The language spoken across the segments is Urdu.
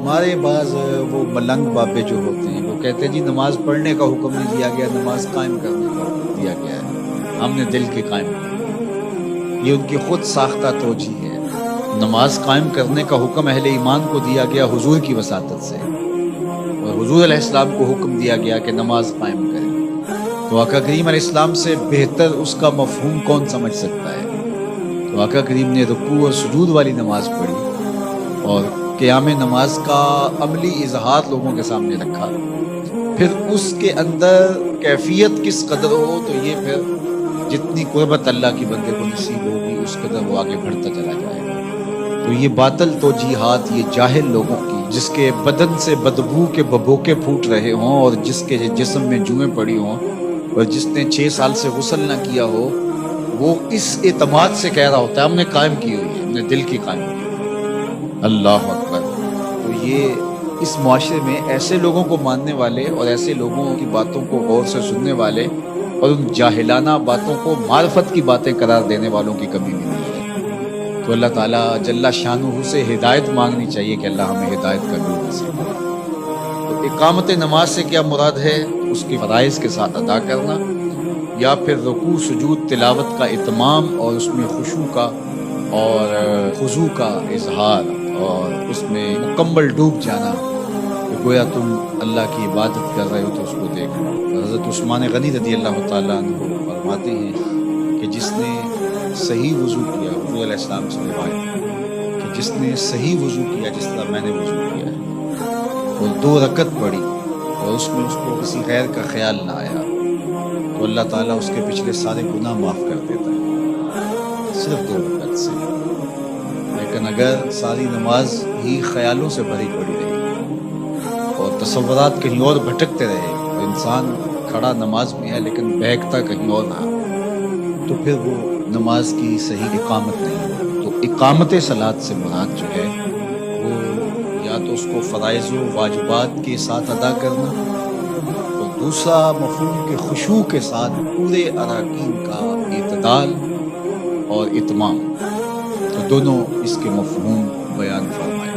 ہمارے بعض وہ ملنگ بابے جو ہوتے ہیں وہ کہتے ہیں جی نماز پڑھنے کا حکم نہیں دیا گیا، نماز قائم کرنے کا حکم دیا گیا ہے، ہم نے دل کے قائم کیا۔ یہ ان کی خود ساختہ توجیہ ہے۔ نماز قائم کرنے کا حکم اہل ایمان کو دیا گیا حضور کی وساطت سے، اور حضور علیہ السلام کو حکم دیا گیا کہ نماز قائم کریں۔ تو آقا کریم علیہ السلام سے بہتر اس کا مفہوم کون سمجھ سکتا ہے؟ تو آقا کریم نے رکوع اور سجود والی نماز پڑھی اور قیام نماز کا عملی اظہار لوگوں کے سامنے رکھا۔ پھر اس کے اندر کیفیت کس قدر ہو تو یہ پھر جتنی قربت اللہ کی بندے کو نصیب ہوگی اس قدر وہ آگے بڑھتا چلا جائے گا۔ تو یہ باطل توجیہات یہ جاہل لوگوں کی، جس کے بدن سے بدبو کے ببوکے پھوٹ رہے ہوں اور جس کے جسم میں جوئیں پڑی ہوں اور جس نے 6 سال سے غسل نہ کیا ہو، وہ اس اعتماد سے کہہ رہا ہوتا ہے ہم نے قائم کی ہوئی ہے، ہم نے دل کی قائم کی ہوئی ہے۔ اللہ اکبر۔ تو یہ اس معاشرے میں ایسے لوگوں کو ماننے والے اور ایسے لوگوں کی باتوں کو غور سے سننے والے اور ان جاہلانہ باتوں کو معرفت کی باتیں قرار دینے والوں کی کمی بھی نہیں ہے۔ تو اللہ تعالیٰ جل شانہ سے ہدایت مانگنی چاہیے کہ اللہ ہمیں ہدایت کا نور نصیب کرے۔ تو اقامت نماز سے کیا مراد ہے؟ اس کی فرائض کے ساتھ ادا کرنا، یا پھر رکوع سجود تلاوت کا اتمام اور اس میں خشوع کا اور خضوع کا اظہار اور اس میں مکمل ڈوب جانا کہ گویا تم اللہ کی عبادت کر رہے ہو تو اس کو دیکھ رہے ہو۔ حضرت عثمان غنی رضی اللہ تعالیٰ عنہ فرماتے ہیں کہ جس نے صحیح وضو کیا، حضور علیہ السلام سے روایت کہ جس نے صحیح وضو کیا جس طرح میں نے وضو کیا ہے اور 2 رکعت پڑھی اور اس میں اس کو کسی غیر کا خیال نہ آیا تو اللہ تعالیٰ اس کے پچھلے سارے گناہ معاف کر دیتا ہے صرف 2 رکعت سے۔ لیکن اگر ساری نماز ہی خیالوں سے بھری پڑی رہی اور تصورات کہیں اور بھٹکتے رہے اور انسان کھڑا نماز میں ہے لیکن بہکتا کہیں اور رہا تو پھر وہ نماز کی صحیح اقامت نہیں ہوگی۔ تو اقامت صلاۃ سے مراد جو ہے وہ یا تو اس کو فرائض و واجبات کے ساتھ ادا کرنا، اور دوسرا مفہوم کے خشوع کے ساتھ پورے اراکین کا اعتدال اور اتمام، تو دونوں اس کے مفہوم بیان فرمائے۔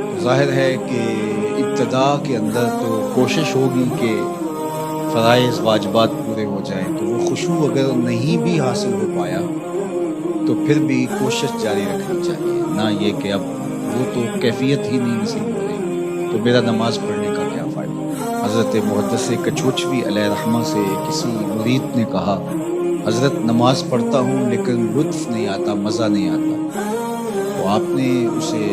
تو ظاہر ہے کہ ابتدا کے اندر تو کوشش ہوگی کہ فرائض واجبات پورے ہو جائیں، تو وہ خشوع اگر نہیں بھی حاصل ہو پایا تو پھر بھی کوشش جاری رکھنی چاہیے، نہ یہ کہ اب وہ تو کیفیت ہی نہیں نصیب ہو رہی تو میرا نماز پڑھنے کا کیا فائدہ۔ حضرت محدث کچوچوی علیہ رحمہ سے کسی مرید نے کہا حضرت نماز پڑھتا ہوں لیکن لطف نہیں آتا، مزہ نہیں آتا۔ تو آپ نے اسے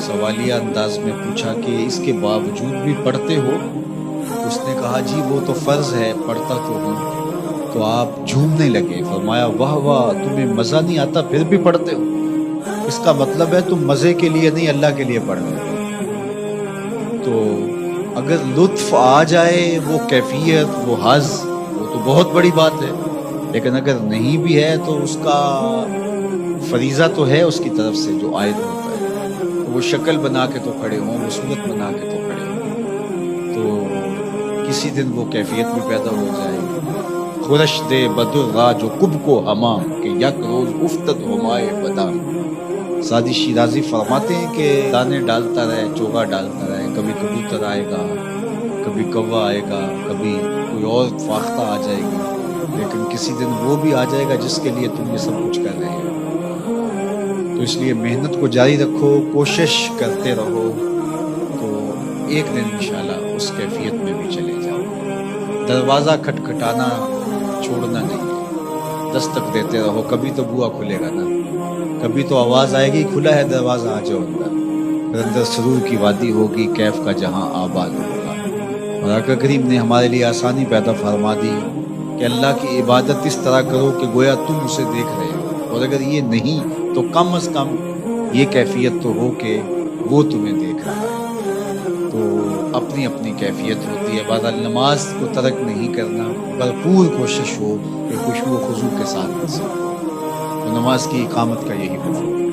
سوالیہ انداز میں پوچھا کہ اس کے باوجود بھی پڑھتے ہو؟ اس نے کہا جی وہ تو فرض ہے، پڑھتا تو ہوں۔ تو آپ جھومنے لگے، فرمایا واہ واہ، تمہیں مزہ نہیں آتا پھر بھی پڑھتے ہو؟ اس کا مطلب ہے تم مزے کے لیے نہیں اللہ کے لیے پڑھ رہے ہو۔ تو اگر لطف آ جائے، وہ کیفیت، وہ حظ، وہ تو بہت بڑی بات ہے، لیکن اگر نہیں بھی ہے تو اس کا فریضہ تو ہے اس کی طرف سے جو عائد ہوتا ہے، تو وہ شکل بنا کے تو کھڑے ہوں، وہ صورت بنا کے تو کھڑے ہوں، تو کسی دن وہ کیفیت بھی پیدا ہو جائے گی۔ خورش دے بدر را جو کب کو ہمام کہ یک روز افتد ہمائے بدام۔ سعدی شیرازی فرماتے ہیں کہ دانے ڈالتا رہے، چوگا ڈالتا رہے، کبھی کبوتر آئے گا، کبھی کوا آئے گا، کبھی کوئی اور فاختہ آ جائے گی، لیکن کسی دن وہ بھی آ جائے گا جس کے لیے تم یہ سب کچھ کر رہے ہو۔ تو اس لیے محنت کو جاری رکھو، کوشش کرتے رہو، تو ایک دن انشاءاللہ اس کیفیت میں بھی چلے جاؤ۔ دروازہ کھٹکھٹانا چھوڑنا نہیں ہے، دستک دیتے رہو، کبھی تو بوا کھلے گا نا، کبھی تو آواز آئے گی کھلا ہے دروازہ آ جاؤ اندر، پھر اندر سرور کی وادی ہوگی، کیف کا جہاں آباد ہوگا۔ اور آقا کریم نے ہمارے لیے آسانی پیدا فرما دی کہ اللہ کی عبادت اس طرح کرو کہ گویا تم اسے دیکھ رہے ہو، اور اگر یہ نہیں تو کم از کم یہ کیفیت تو ہو کہ وہ تمہیں دیکھ رہا ہے۔ تو اپنی اپنی کیفیت ہوتی ہے، بعد نماز کو ترک نہیں کرنا، بھرپور کوشش ہو کہ خشوع و خضوع کے ساتھ نصیب ہو۔ تو نماز کی اقامت کا یہی مفہوم ہے۔